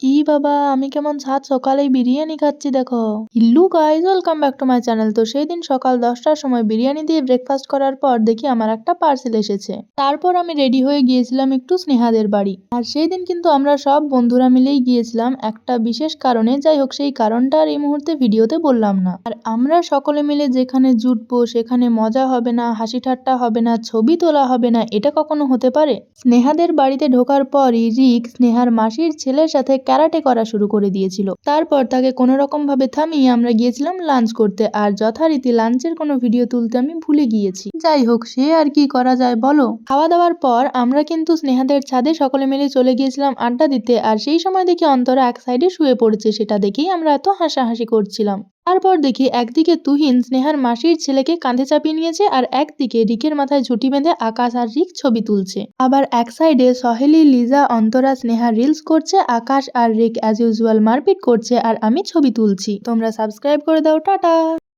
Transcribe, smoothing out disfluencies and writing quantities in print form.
কি বাবা, আমি কেমন সাত সকালেই বিরিয়ানি খাচ্ছি দেখো। Hello guys, welcome back to my channel. তো সেই দিন সকাল 10টার সময় বিরিয়ানি দিয়ে ব্রেকফাস্ট করার পর দেখি আমার একটা পার্সেল এসেছে। তারপর আমি রেডি হয়ে গিয়েছিলাম একটু স্নেহাদের বাড়ি। আর সেই দিন কিন্তু আমরা সব বন্ধুরা মিলেই গিয়েছিলাম একটা বিশেষ কারণে। যাই হোক, সেই কারণটা আর এই মুহূর্তে ভিডিওতে বললাম না। আর আমরা সকলে মিলে যেখানে জুটবো সেখানে মজা হবে না, হাসি ঠাট্টা হবে না, ছবি তোলা হবে না, এটা কখনো হতে পারে? স্নেহাদের বাড়িতে ঢোকার পরই রিক স্নেহার মাসির ছেলের সাথে ক্যারাটে করা শুরু করে দিয়েছিল। তারপর তাকে কোনো রকম ভাবে থামিয়ে আমরা গিয়েছিলাম লাঞ্চ করতে। আর যথারীতি লাঞ্চের কোনো ভিডিও তুলতে আমি ভুলে গিয়েছি। যাই হোক, সে আর কি করা যায় বলো। খাওয়া দাওয়ার পর আমরা কিন্তু স্নেহাদের ছাদে সকলে মিলে চলে গিয়েছিলাম আড্ডা দিতে। আর সেই সময় দেখি অন্তরা এক সাইডে শুয়ে পড়েছে, সেটা দেখেই আমরা এত হাসাহাসি করছিলাম। তারপর দেখি একদিকে তুহিন স্নেহার মাসির ছেলেকে কাঁধে চাপিয়ে নিয়েছে, আর একদিকে রিকের মাথায় ঝুঁটি বেঁধে আকাশ আর রিক ছবি তুলছে। আবার এক সাইডে সহেলি, লিজা, অন্তরা, স্নেহা রিলস করছে, আকাশ আর রিক অ্যাজ ইউজুয়াল মারপিট করছে, আর আমি ছবি তুলছি। তোমরা সাবস্ক্রাইব করে দাও, টাটা।